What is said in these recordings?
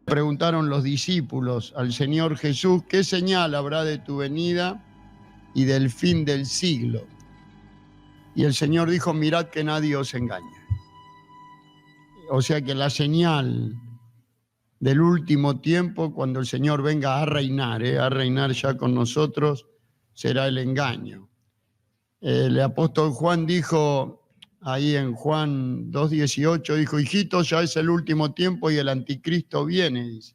Preguntaron los discípulos al Señor Jesús, ¿qué señal habrá de tu venida y del fin del siglo? Y el Señor dijo, mirad que nadie os engañe. O sea que la señal del último tiempo, cuando el Señor venga a reinar ya con nosotros, será el engaño. El apóstol Juan dijo, ahí en Juan 2:18, dijo, hijitos, ya es el último tiempo y el anticristo viene, dice.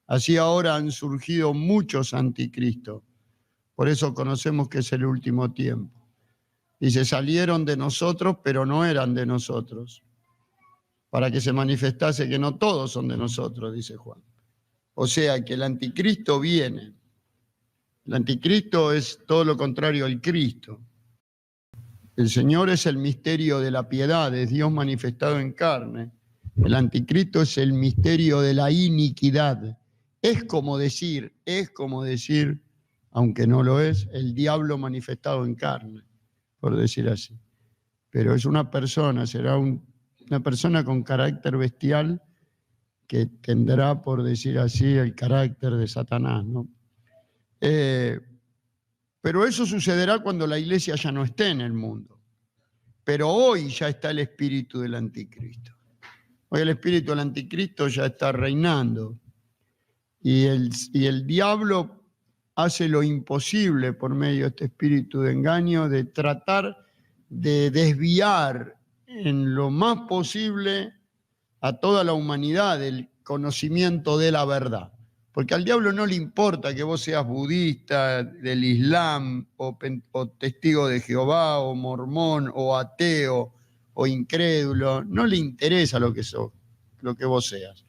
Así ahora han surgido muchos anticristos. Por eso conocemos que es el último tiempo. Dice, salieron de nosotros, pero no eran de nosotros. Para que se manifestase que no todos son de nosotros, dice Juan. O sea que el anticristo viene. El anticristo es todo lo contrario al Cristo. El Señor es el misterio de la piedad, es Dios manifestado en carne. El anticristo es el misterio de la iniquidad. Es como decir, aunque no lo es, el diablo manifestado en carne, por decir así. Pero es una persona, será una persona con carácter bestial que tendrá, por decir así, el carácter de Satanás, ¿no? Pero eso sucederá cuando la iglesia ya no esté en el mundo. Pero hoy ya está el espíritu del anticristo. Hoy el espíritu del anticristo ya está reinando. Y el diablo hace lo imposible por medio de este espíritu de engaño de tratar de desviar en lo más posible a toda la humanidad del conocimiento de la verdad. Porque al diablo no le importa que vos seas budista, del Islam, o testigo de Jehová, o mormón, o ateo, o incrédulo. No le interesa lo que sos, lo que vos seas.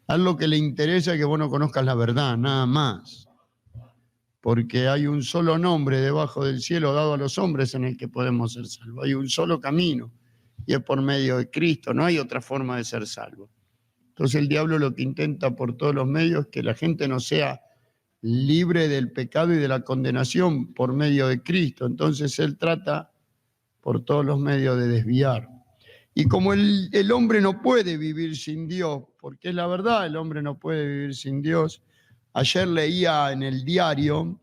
A él lo que le interesa es que vos no conozcas la verdad, nada más. Porque hay un solo nombre debajo del cielo dado a los hombres en el que podemos ser salvos. Hay un solo camino, y es por medio de Cristo. No hay otra forma de ser salvo. Entonces el diablo lo que intenta por todos los medios es que la gente no sea libre del pecado y de la condenación por medio de Cristo. Entonces él trata por todos los medios de desviar. Y como el hombre no puede vivir sin Dios, porque es la verdad, el hombre no puede vivir sin Dios. Ayer leía en el diario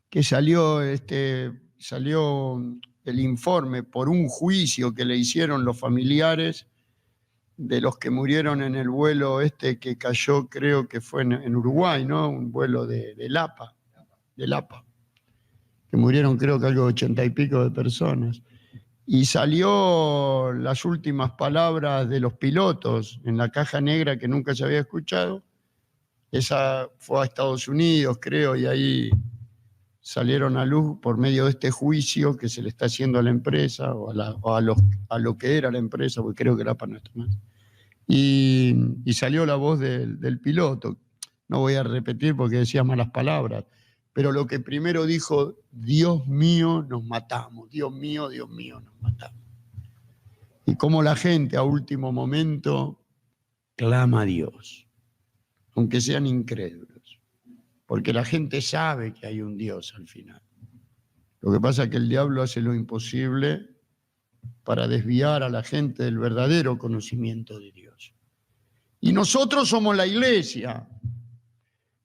que salió el informe por un juicio que le hicieron los familiares de los que murieron en el vuelo que cayó, creo que fue en Uruguay, ¿no? Un vuelo del APA, que murieron creo que algo de 80 y pico de personas. Y salió las últimas palabras de los pilotos en la caja negra que nunca se había escuchado. Esa fue a Estados Unidos, creo, y ahí salieron a luz por medio de este juicio que se le está haciendo a la empresa o a lo que era la empresa, porque creo que la APA no está más. Y salió la voz del piloto. No voy a repetir porque decía malas palabras, pero lo que primero dijo, Dios mío, nos matamos, Dios mío, nos matamos. Y cómo la gente a último momento clama a Dios, aunque sean incrédulos, porque la gente sabe que hay un Dios al final. Lo que pasa es que el diablo hace lo imposible para desviar a la gente del verdadero conocimiento de Dios. Y nosotros somos la iglesia,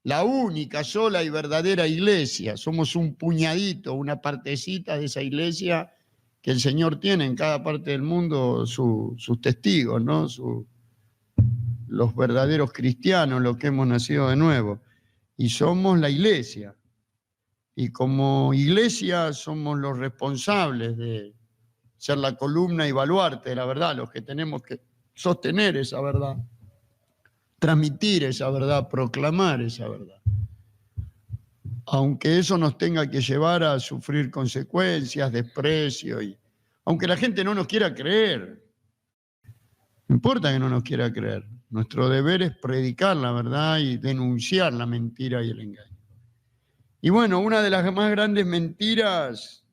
la única, sola y verdadera iglesia. Somos un puñadito, una partecita de esa iglesia que el Señor tiene en cada parte del mundo sus testigos, ¿no? Los verdaderos cristianos, los que hemos nacido de nuevo. Y somos la iglesia. Y como iglesia somos los responsables de ser la columna y baluarte de la verdad, los que tenemos que sostener esa verdad, transmitir esa verdad, proclamar esa verdad. Aunque eso nos tenga que llevar a sufrir consecuencias, desprecio, aunque la gente no nos quiera creer. No importa que no nos quiera creer. Nuestro deber es predicar la verdad y denunciar la mentira y el engaño. Y bueno, una de las más grandes mentiras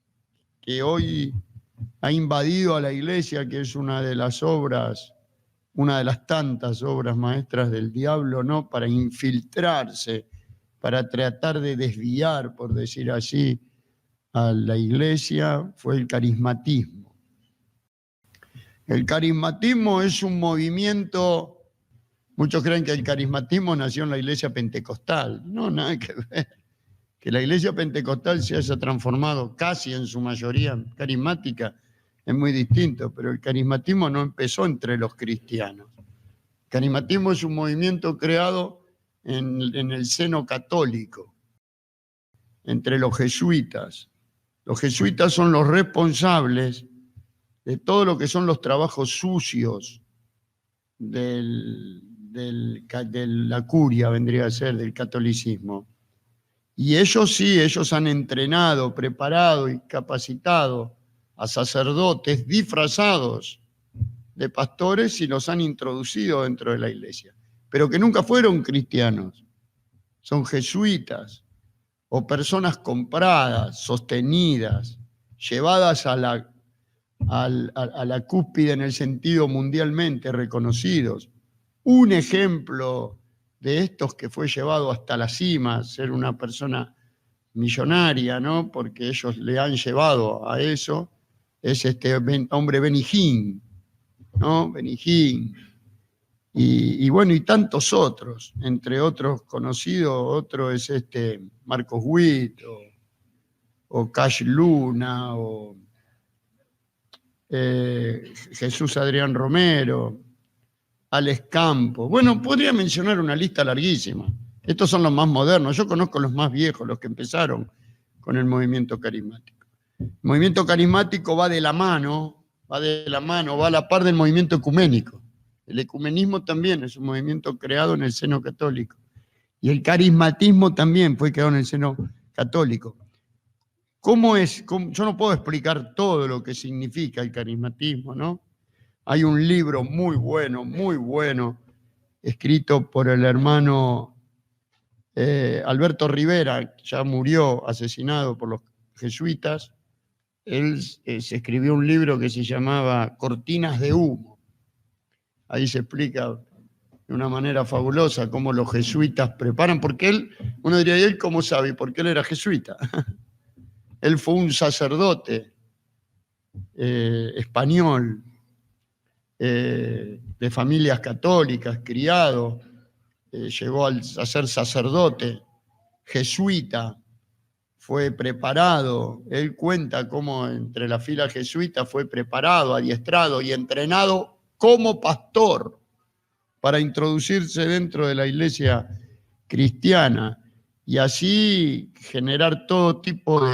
que hoy ha invadido a la iglesia, que es una de las tantas obras maestras del diablo, ¿no? Para infiltrarse, para tratar de desviar, por decir así, a la iglesia, fue el carismatismo. El carismatismo es un movimiento Muchos creen que el carismatismo nació en la iglesia pentecostal. No, nada que ver. Que la iglesia pentecostal se haya transformado casi en su mayoría carismática es muy distinto, pero el carismatismo no empezó entre los cristianos. El carismatismo es un movimiento creado en el seno católico, entre los jesuitas. Los jesuitas son los responsables de todo lo que son los trabajos sucios de la curia, vendría a ser, del catolicismo. Y ellos sí, ellos han entrenado, preparado y capacitado a sacerdotes disfrazados de pastores y los han introducido dentro de la iglesia, pero que nunca fueron cristianos. Son jesuitas o personas compradas, sostenidas, llevadas a la cúspide en el sentido mundialmente reconocidos. Un ejemplo de estos que fue llevado hasta la cima, ser una persona millonaria, ¿no? Porque ellos le han llevado a eso, es este hombre Benny Hinn, ¿no? Benny Hinn. Y bueno, y tantos otros, entre otros conocidos, otro es Marcos Witt, o Cash Luna, o Jesús Adrián Romero, Alex Campos. Bueno, podría mencionar una lista larguísima. Estos son los más modernos. Yo conozco los más viejos, los que empezaron con el movimiento carismático. El movimiento carismático va a la par del movimiento ecuménico. El ecumenismo también es un movimiento creado en el seno católico. Y el carismatismo también fue creado en el seno católico. ¿Cómo es? Yo no puedo explicar todo lo que significa el carismatismo, ¿no? Hay un libro muy bueno, escrito por el hermano Alberto Rivera, ya murió asesinado por los jesuitas. Él se escribió un libro que se llamaba Cortinas de Humo. Ahí se explica de una manera fabulosa cómo los jesuitas preparan, porque uno diría, ¿y él cómo sabe? Porque él era jesuita. Él fue un sacerdote español, de familias católicas, criado, llegó a ser sacerdote, jesuita, fue preparado. Él cuenta cómo entre la fila jesuita fue preparado, adiestrado y entrenado como pastor para introducirse dentro de la iglesia cristiana y así generar todo tipo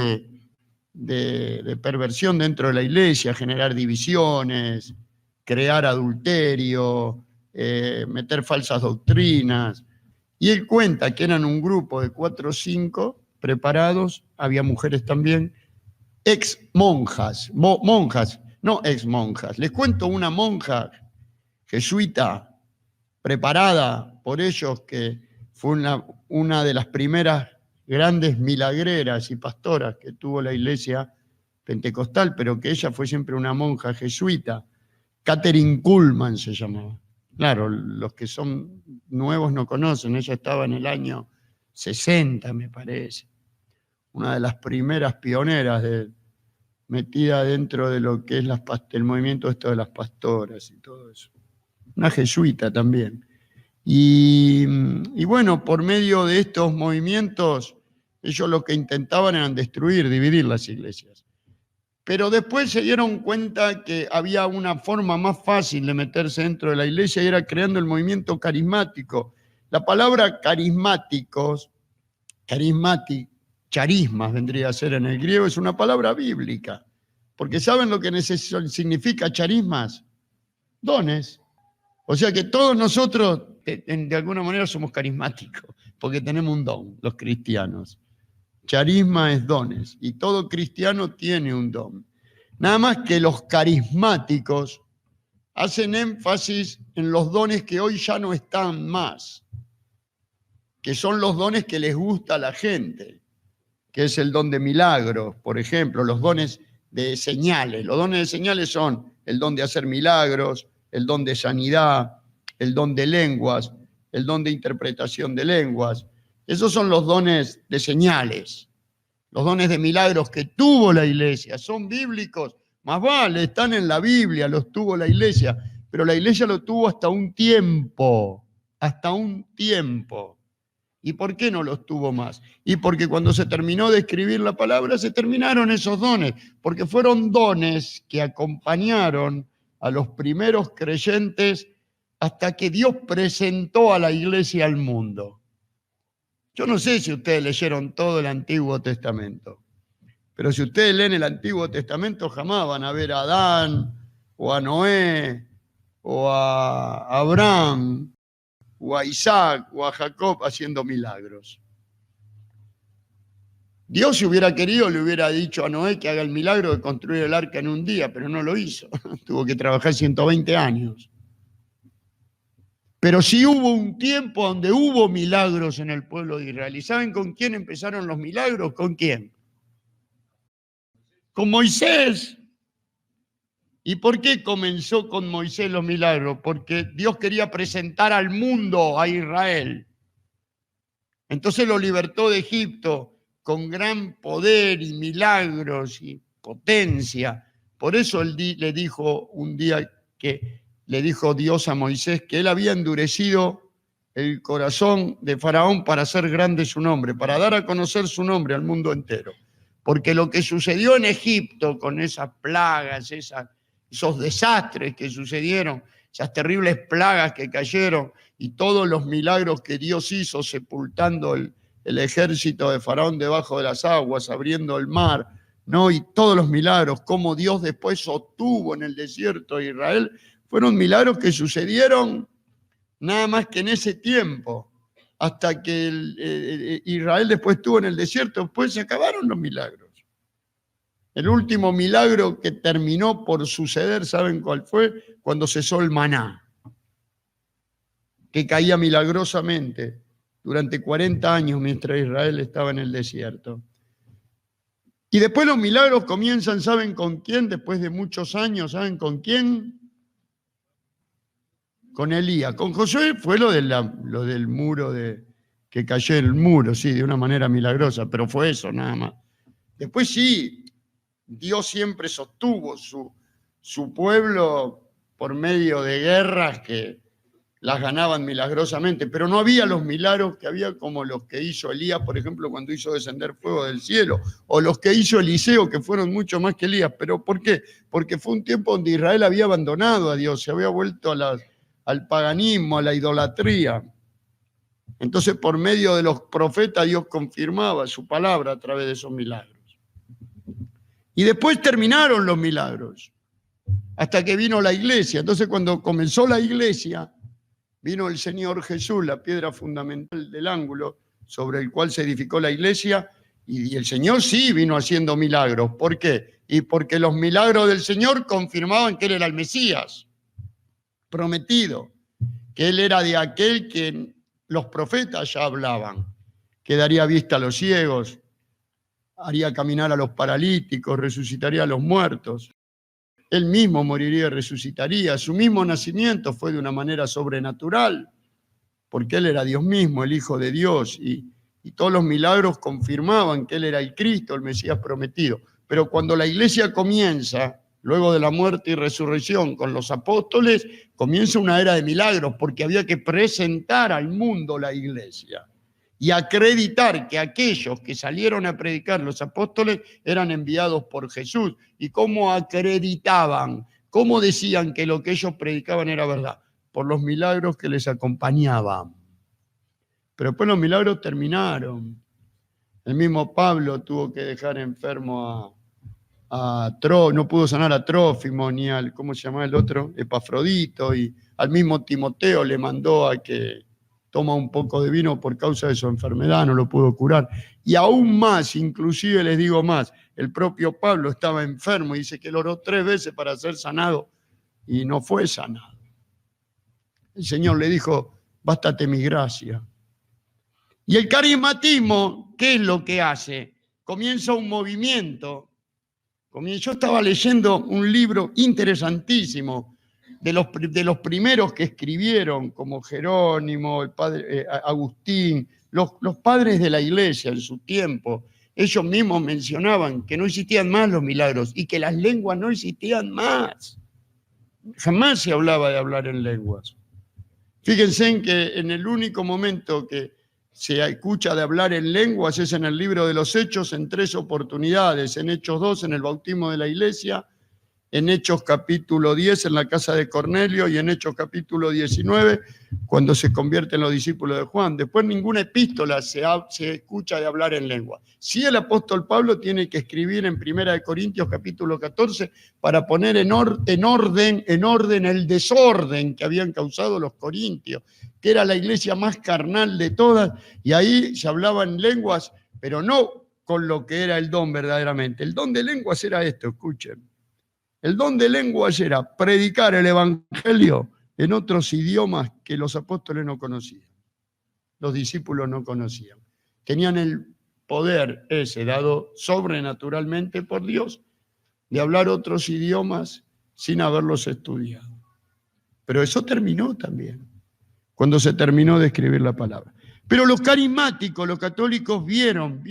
de perversión dentro de la iglesia, generar divisiones, crear adulterio, meter falsas doctrinas. Y él cuenta que eran un grupo de 4 o 5 preparados, había mujeres también, ex monjas, no ex monjas. Les cuento una monja jesuita preparada por ellos, que fue una de las primeras grandes milagreras y pastoras que tuvo la iglesia pentecostal, pero que ella fue siempre una monja jesuita. Catherine Kuhlman se llamaba. Claro, los que son nuevos no conocen, ella estaba en el año 60, me parece. Una de las primeras pioneras metida dentro de lo que es el movimiento de las pastoras y todo eso. Una jesuita también. Y bueno, por medio de estos movimientos, ellos lo que intentaban eran dividir las iglesias. Pero después se dieron cuenta que había una forma más fácil de meterse dentro de la iglesia y era creando el movimiento carismático. La palabra charismas vendría a ser en el griego, es una palabra bíblica. Porque ¿saben lo que significa charismas? Dones. O sea que todos nosotros, de alguna manera, somos carismáticos, porque tenemos un don, los cristianos. Charisma es dones, y todo cristiano tiene un don. Nada más que los carismáticos hacen énfasis en los dones que hoy ya no están más, que son los dones que les gusta a la gente, que es el don de milagros, por ejemplo, los dones de señales. Los dones de señales son el don de hacer milagros, el don de sanidad, el don de lenguas, el don de interpretación de lenguas. Esos son los dones de señales. Los dones de milagros que tuvo la iglesia son bíblicos, más vale, están en la Biblia, los tuvo la iglesia, pero la iglesia lo tuvo hasta un tiempo. hasta un tiempo. ¿Y por qué no los tuvo más? Y porque cuando se terminó de escribir la palabra, se terminaron esos dones, porque fueron dones que acompañaron a los primeros creyentes hasta que Dios presentó a la iglesia al mundo. Yo no sé si ustedes leyeron todo el Antiguo Testamento, pero si ustedes leen el Antiguo Testamento jamás van a ver a Adán o a Noé o a Abraham o a Isaac o a Jacob haciendo milagros. Dios, si hubiera querido, le hubiera dicho a Noé que haga el milagro de construir el arca en un día, pero no lo hizo. Tuvo que trabajar 120 años. Pero sí hubo un tiempo donde hubo milagros en el pueblo de Israel. ¿Y saben con quién empezaron los milagros? ¿Con quién? Con Moisés. ¿Y por qué comenzó con Moisés los milagros? Porque Dios quería presentar al mundo a Israel. Entonces lo libertó de Egipto con gran poder y milagros y potencia. Por eso le dijo un día que le dijo Dios a Moisés que él había endurecido el corazón de Faraón para hacer grande su nombre, para dar a conocer su nombre al mundo entero. Porque lo que sucedió en Egipto con esas plagas, esos desastres que sucedieron, esas terribles plagas que cayeron y todos los milagros que Dios hizo sepultando el ejército de Faraón debajo de las aguas, abriendo el mar, ¿no? Y todos los milagros, como Dios después sostuvo en el desierto de Israel, fueron milagros que sucedieron nada más que en ese tiempo, hasta que Israel después estuvo en el desierto, después se acabaron los milagros. El último milagro que terminó por suceder, ¿saben cuál fue? Cuando cesó el maná, que caía milagrosamente durante 40 años mientras Israel estaba en el desierto. Y después los milagros comienzan, ¿saben con quién? Después de muchos años, ¿saben con quién? Con Elías. Con Josué fue lo del muro, que cayó el muro, sí, de una manera milagrosa, pero fue eso nada más. Después sí, Dios siempre sostuvo su pueblo por medio de guerras que las ganaban milagrosamente, pero no había los milagros que había como los que hizo Elías, por ejemplo, cuando hizo descender fuego del cielo, o los que hizo Eliseo, que fueron mucho más que Elías. ¿Pero por qué? Porque fue un tiempo donde Israel había abandonado a Dios, se había vuelto al paganismo, a la idolatría. Entonces, por medio de los profetas, Dios confirmaba su palabra a través de esos milagros. Y después terminaron los milagros, hasta que vino la iglesia. Entonces, cuando comenzó la iglesia, vino el Señor Jesús, la piedra fundamental del ángulo sobre el cual se edificó la iglesia, y el Señor sí vino haciendo milagros. ¿Por qué? Y porque los milagros del Señor confirmaban que Él era el Mesías prometido, que Él era de aquel que los profetas ya hablaban, que daría vista a los ciegos, haría caminar a los paralíticos, resucitaría a los muertos. Él mismo moriría y resucitaría. Su mismo nacimiento fue de una manera sobrenatural, porque Él era Dios mismo, el Hijo de Dios, y todos los milagros confirmaban que Él era el Cristo, el Mesías prometido. Pero cuando la iglesia comienza, luego de la muerte y resurrección con los apóstoles, comienza una era de milagros, porque había que presentar al mundo la iglesia y acreditar que aquellos que salieron a predicar los apóstoles eran enviados por Jesús. ¿Y cómo acreditaban? ¿Cómo decían que lo que ellos predicaban era verdad? Por los milagros que les acompañaban. Pero después los milagros terminaron. El mismo Pablo tuvo que dejar enfermo no pudo sanar a Trófimo, ni al, ¿cómo se llama el otro? Epafrodito, y al mismo Timoteo le mandó a que toma un poco de vino por causa de su enfermedad, no lo pudo curar. Y aún más, inclusive les digo más, el propio Pablo estaba enfermo y dice que lo oró 3 veces para ser sanado y no fue sanado. El Señor le dijo, bástate mi gracia. Y el carismatismo, ¿qué es lo que hace? Comienza un movimiento. Yo estaba leyendo un libro interesantísimo de los primeros que escribieron, como Jerónimo, el padre Agustín, los padres de la iglesia en su tiempo. Ellos mismos mencionaban que no existían más los milagros y que las lenguas no existían más. Jamás se hablaba de hablar en lenguas. Fíjense en que en el único momento que se escucha de hablar en lenguas es en el libro de los Hechos en 3 oportunidades, en Hechos 2, en el bautismo de la iglesia, en Hechos capítulo 10 en la casa de Cornelio y en Hechos capítulo 19 cuando se convierten los discípulos de Juan. Después ninguna epístola se escucha de hablar en lengua. Sí, el apóstol Pablo tiene que escribir en 1 Corintios capítulo 14 para poner en orden el desorden que habían causado los corintios, que era la iglesia más carnal de todas, y ahí se hablaba en lenguas, pero no con lo que era el don verdaderamente. El don de lenguas era esto, escuchen. El don de lenguas era predicar el evangelio en otros idiomas que los apóstoles no conocían, los discípulos no conocían. Tenían el poder ese dado sobrenaturalmente por Dios de hablar otros idiomas sin haberlos estudiado. Pero eso terminó también, cuando se terminó de escribir la palabra. Pero los carismáticos, los católicos vieron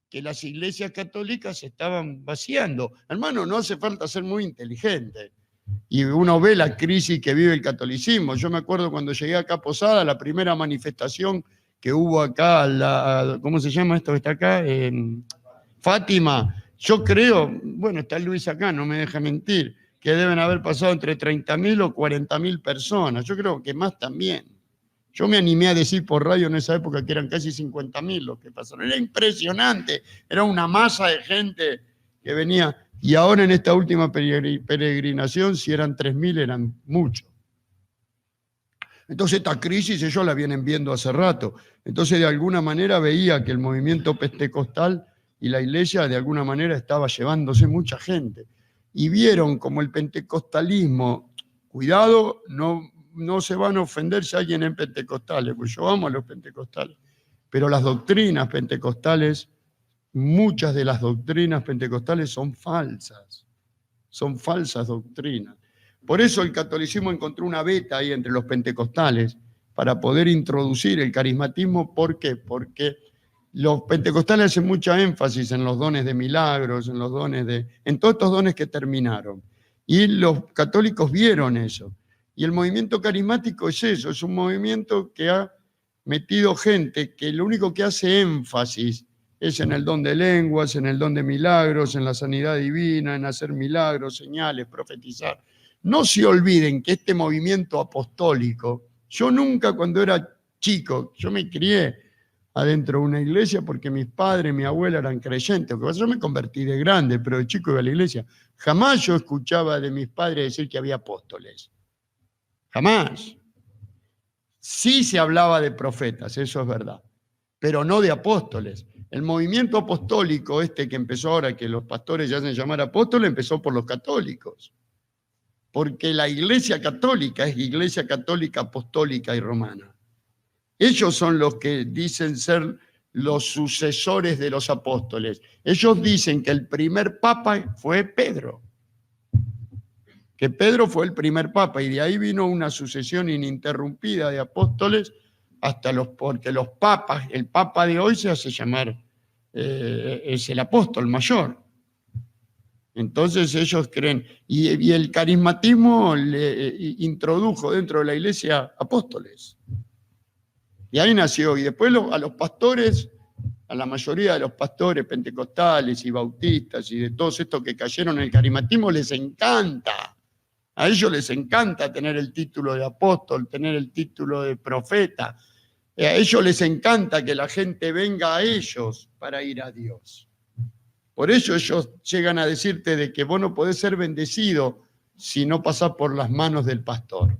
que las iglesias católicas se estaban vaciando. Hermano, no hace falta ser muy inteligente. Y uno ve la crisis que vive el catolicismo. Yo me acuerdo cuando llegué acá a Posada, la primera manifestación que hubo acá, ¿cómo se llama esto que está acá? Fátima. Yo creo, bueno, está Luis acá, no me deja mentir, que deben haber pasado entre 30.000 o 40.000 personas. Yo creo que más también. Yo me animé a decir por radio en esa época que eran casi 50.000 los que pasaron. Era impresionante, era una masa de gente que venía. Y ahora en esta última peregrinación, si eran 3.000, eran muchos. Entonces esta crisis ellos la vienen viendo hace rato. Entonces de alguna manera veía que el movimiento pentecostal y la iglesia de alguna manera estaba llevándose mucha gente. Y vieron como el pentecostalismo, cuidado, no se van a ofender si alguien es pentecostales, pues yo amo a los pentecostales, pero las doctrinas pentecostales, muchas de las doctrinas pentecostales son falsas doctrinas. Por eso el catolicismo encontró una beta ahí entre los pentecostales para poder introducir el carismatismo. ¿Por qué? Porque los pentecostales hacen mucha énfasis en los dones de milagros, en todos estos dones que terminaron. Y los católicos vieron eso. Y el movimiento carismático es eso, es un movimiento que ha metido gente que lo único que hace énfasis es en el don de lenguas, en el don de milagros, en la sanidad divina, en hacer milagros, señales, profetizar. No se olviden que este movimiento apostólico, yo nunca cuando era chico, yo me crié adentro de una iglesia porque mis padres, mi abuela eran creyentes. Yo me convertí de grande, pero de chico iba a la iglesia. Jamás yo escuchaba de mis padres decir que había apóstoles. Jamás. Sí se hablaba de profetas, eso es verdad, pero no de apóstoles. El movimiento apostólico que empezó ahora, que los pastores ya hacen llamar apóstoles, empezó por los católicos. Porque la iglesia católica es iglesia católica apostólica y romana. Ellos son los que dicen ser los sucesores de los apóstoles. Ellos dicen que el primer papa fue Pedro. Que Pedro fue el primer papa y de ahí vino una sucesión ininterrumpida de apóstoles porque los papas, el papa de hoy se hace llamar, es el apóstol mayor. Entonces ellos creen, y el carismatismo le introdujo dentro de la iglesia apóstoles. Y ahí nació, y después a los pastores, a la mayoría de los pastores pentecostales y bautistas y de todos estos que cayeron en el carismatismo les encanta. A ellos les encanta tener el título de apóstol, tener el título de profeta. A ellos les encanta que la gente venga a ellos para ir a Dios. Por eso ellos llegan a decirte de que vos no podés ser bendecido si no pasás por las manos del pastor.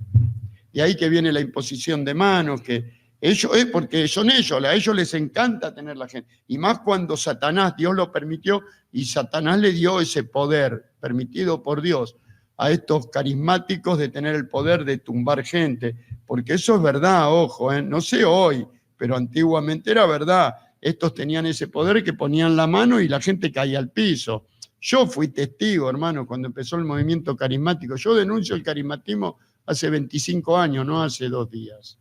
Y ahí que viene la imposición de manos, que ellos es porque son ellos, a ellos les encanta tener la gente. Y más cuando Satanás, Dios lo permitió, y Satanás le dio ese poder permitido por Dios a estos carismáticos de tener el poder de tumbar gente, porque eso es verdad, ojo, no sé hoy, pero antiguamente era verdad. Estos tenían ese poder que ponían la mano y la gente caía al piso. Yo fui testigo, hermano, cuando empezó el movimiento carismático. Yo denuncio el carismatismo hace 25 años, no hace 2 días.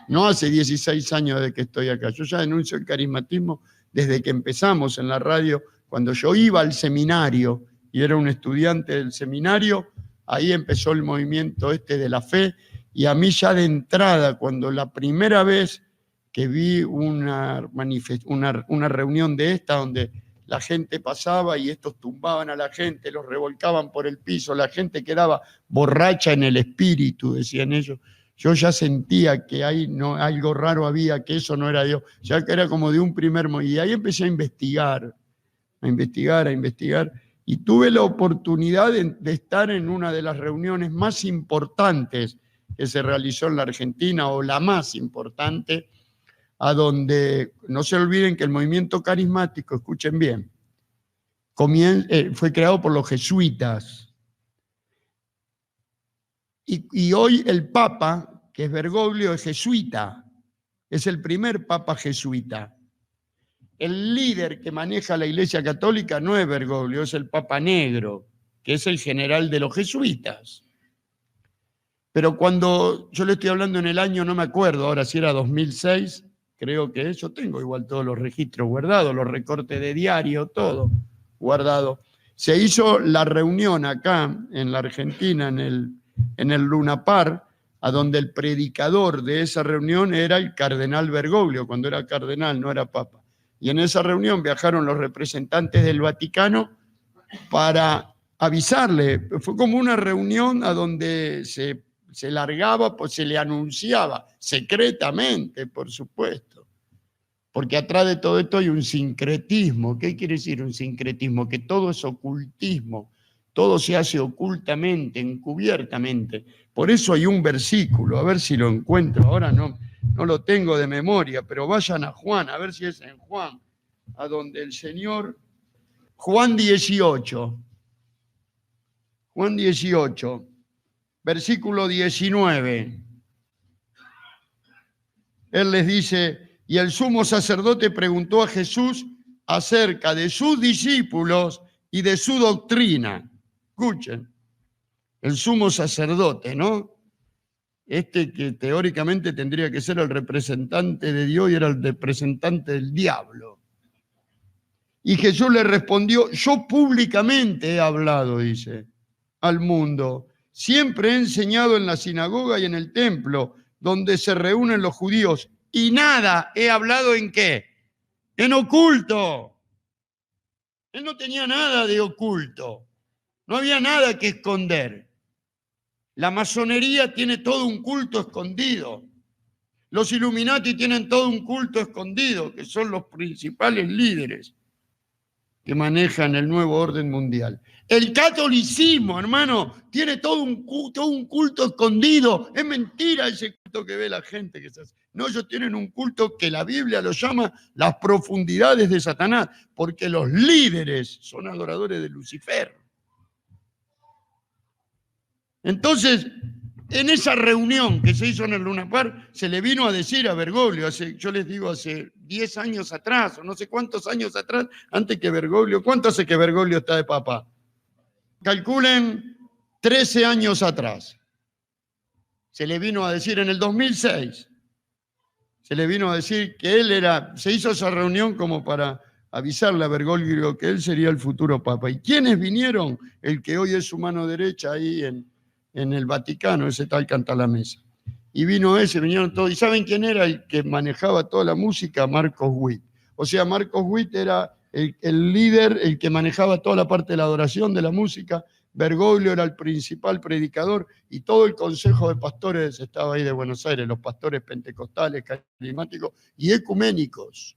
No hace 16 años de que estoy acá. Yo ya denuncio el carismatismo desde que empezamos en la radio, cuando yo iba al seminario y era un estudiante del seminario, ahí empezó el movimiento de la fe, Y a mí ya de entrada, cuando la primera vez que vi una reunión de esta, donde la gente pasaba y estos tumbaban a la gente, los revolcaban por el piso, la gente quedaba borracha en el espíritu, decían ellos. Yo ya sentía que ahí no, algo raro había, que eso no era Dios, ya que era como de un primer momento. Y ahí empecé a investigar, a investigar, y tuve la oportunidad de estar en una de las reuniones más importantes que se realizó en la Argentina, o la más importante, a donde, no se olviden que el movimiento carismático, escuchen bien, fue creado por los jesuitas. Y hoy el Papa, que es Bergoglio, es jesuita, es el primer Papa jesuita. El líder que maneja la Iglesia Católica no es Bergoglio, es el Papa Negro, que es el general de los jesuitas. Pero cuando yo le estoy hablando en el año, no me acuerdo ahora si era 2006, creo que yo tengo igual todos los registros guardados, los recortes de diario, todo guardado. Se hizo la reunión acá en la Argentina, en el Luna Park, a donde el predicador de esa reunión era el cardenal Bergoglio, cuando era cardenal, no era papa. Y en esa reunión viajaron los representantes del Vaticano para avisarle. Fue como una reunión a donde se largaba, pues se le anunciaba, secretamente, por supuesto. Porque atrás de todo esto hay un sincretismo. ¿Qué quiere decir un sincretismo? Que todo es ocultismo, todo se hace ocultamente, encubiertamente. Por eso hay un versículo, a ver si lo encuentro, ahora no lo tengo de memoria, pero vayan a Juan, a ver si es en Juan, a donde el Señor, Juan 18, versículo 19. Él les dice, y el sumo sacerdote preguntó a Jesús acerca de sus discípulos y de su doctrina. Escuchen, el sumo sacerdote, ¿no? Este que teóricamente tendría que ser el representante de Dios y era el representante del diablo. Y Jesús le respondió, yo públicamente he hablado, dice, al mundo. Siempre he enseñado en la sinagoga y en el templo, donde se reúnen los judíos, y nada he hablado ¿en qué? En oculto. Él no tenía nada de oculto. No había nada que esconder. La masonería tiene todo un culto escondido. Los Illuminati tienen todo un culto escondido, que son los principales líderes que manejan el nuevo orden mundial. El catolicismo, hermano, tiene todo un culto escondido. Es mentira ese culto que ve la gente que se hace. No, ellos tienen un culto que la Biblia lo llama las profundidades de Satanás, porque los líderes son adoradores de Lucifer. Entonces, en esa reunión que se hizo en el Luna Park, se le vino a decir a Bergoglio, yo les digo, hace 10 años atrás, o no sé cuántos años atrás, antes que Bergoglio, ¿cuánto hace que Bergoglio está de papa? Calculen 13 años atrás. Se le vino a decir en el 2006, se le vino a decir que se hizo esa reunión como para avisarle a Bergoglio que él sería el futuro papa. ¿Y quiénes vinieron? El que hoy es su mano derecha ahí en el Vaticano, ese tal Cantalamessa. Y vinieron todos. ¿Y saben quién era el que manejaba toda la música? Marcos Witt. O sea, Marcos Witt era el líder, el que manejaba toda la parte de la adoración de la música. Bergoglio era el principal predicador y todo el consejo de pastores estaba ahí de Buenos Aires, los pastores pentecostales, carismáticos y ecuménicos.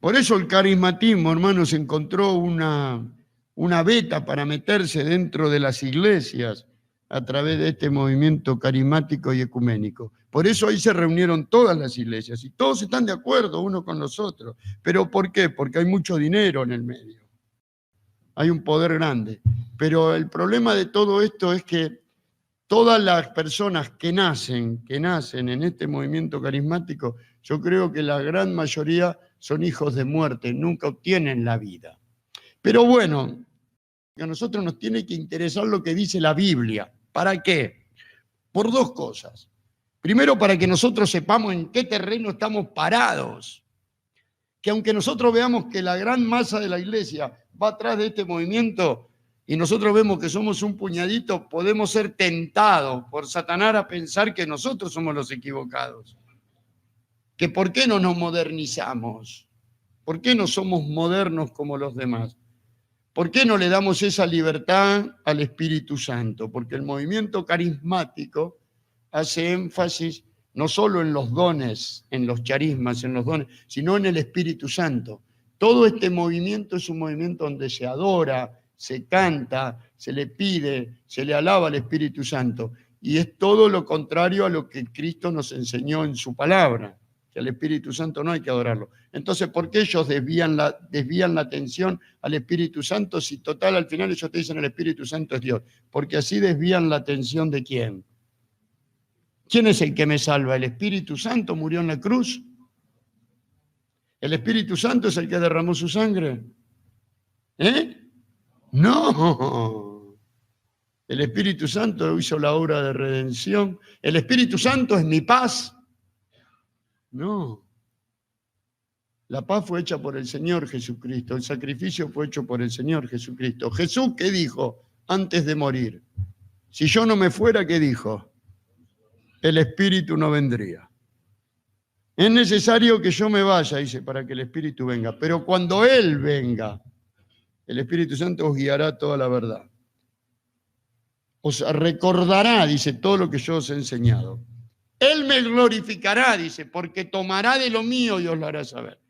Por eso el carismatismo, hermanos, encontró una veta para meterse dentro de las iglesias a través de este movimiento carismático y ecuménico. Por eso ahí se reunieron todas las iglesias y todos están de acuerdo unos con los otros. ¿Pero por qué? Porque hay mucho dinero en el medio. Hay un poder grande. Pero el problema de todo esto es que todas las personas que nacen en este movimiento carismático, yo creo que la gran mayoría son hijos de muerte, nunca obtienen la vida. Pero bueno, a nosotros nos tiene que interesar lo que dice la Biblia. ¿Para qué? Por dos cosas. Primero, para que nosotros sepamos en qué terreno estamos parados. que aunque nosotros veamos que la gran masa de la iglesia va atrás de este movimiento y nosotros vemos que somos un puñadito, podemos ser tentados por Satanás a pensar que nosotros somos los equivocados. Que ¿por qué no nos modernizamos? ¿Por qué no somos modernos como los demás? ¿Por qué no le damos esa libertad al Espíritu Santo? Porque el movimiento carismático hace énfasis no solo en los dones, en los charismas, en los dones, sino en el Espíritu Santo. Todo este movimiento es un movimiento donde se adora, se canta, se le pide, se le alaba al Espíritu Santo. Y es todo lo contrario a lo que Cristo nos enseñó en su palabra, que al Espíritu Santo no hay que adorarlo. Entonces, ¿por qué ellos desvían la atención al Espíritu Santo si total al final ellos te dicen el Espíritu Santo es Dios? Porque así desvían la atención de ¿quién? ¿Quién es el que me salva? ¿El Espíritu Santo murió en la cruz? ¿El Espíritu Santo es el que derramó su sangre? No. El Espíritu Santo hizo la obra de redención. ¿El Espíritu Santo es mi paz? No. La paz fue hecha por el Señor Jesucristo. El sacrificio fue hecho por el Señor Jesucristo. Jesús, ¿qué dijo antes de morir? Si yo no me fuera, ¿qué dijo? El Espíritu no vendría. Es necesario que yo me vaya, dice, para que el Espíritu venga. Pero cuando Él venga, el Espíritu Santo os guiará a toda la verdad. Os recordará, dice, todo lo que yo os he enseñado. Él me glorificará, dice, porque tomará de lo mío y os lo hará saber.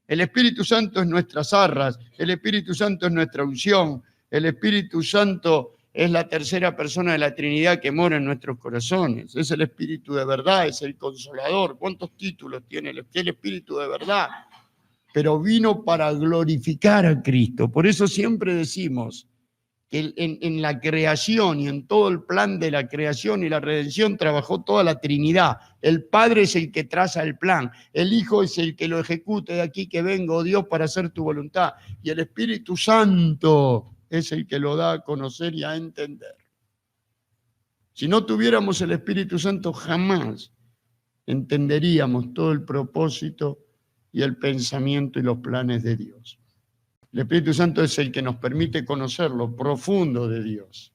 El Espíritu Santo es nuestras arras, el Espíritu Santo es nuestra unción, el Espíritu Santo es la tercera persona de la Trinidad que mora en nuestros corazones. Es el Espíritu de verdad, es el Consolador. ¿Cuántos títulos tiene el Espíritu de verdad? Pero vino para glorificar a Cristo. Por eso siempre decimos que en la creación y en todo el plan de la creación y la redención trabajó toda la Trinidad. El Padre es el que traza el plan, el Hijo es el que lo ejecuta. De aquí que vengo, Dios, para hacer tu voluntad. Y el Espíritu Santo es el que lo da a conocer y a entender. Si no tuviéramos el Espíritu Santo, jamás entenderíamos todo el propósito y el pensamiento y los planes de Dios. El Espíritu Santo es el que nos permite conocer lo profundo de Dios.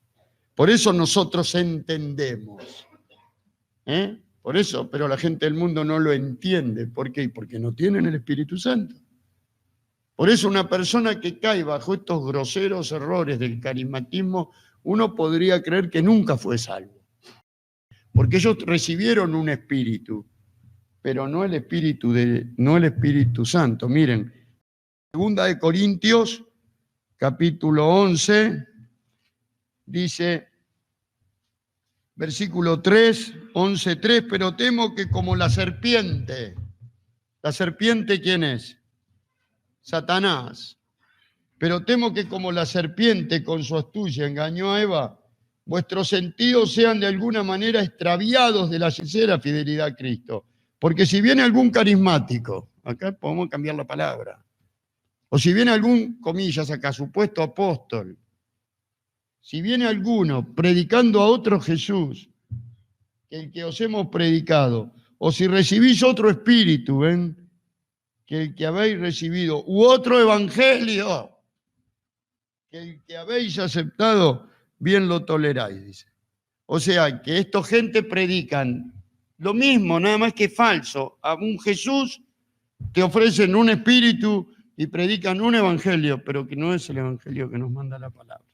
Por eso nosotros entendemos. Por eso, pero la gente del mundo no lo entiende. ¿Por qué? Porque no tienen el Espíritu Santo. Por eso una persona que cae bajo estos groseros errores del carismatismo, uno podría creer que nunca fue salvo. Porque ellos recibieron un espíritu, pero no el Espíritu Santo. Miren, 2 de Corintios, capítulo 11, dice, versículo 3, 11:3, pero temo que como la serpiente ¿quién es? Satanás. Pero temo que como la serpiente con su astucia engañó a Eva, vuestros sentidos sean de alguna manera extraviados de la sincera fidelidad a Cristo. Porque si viene algún carismático, acá podemos cambiar la palabra, o si viene algún, comillas acá, supuesto apóstol, si viene alguno predicando a otro Jesús, que el que os hemos predicado, o si recibís otro espíritu, ¿ven? Que el que habéis recibido, u otro evangelio, que el que habéis aceptado, bien lo toleráis, dice. O sea, que esta gente predican lo mismo, nada más que falso. A un Jesús te ofrecen un espíritu y predican un evangelio, pero que no es el evangelio que nos manda la palabra.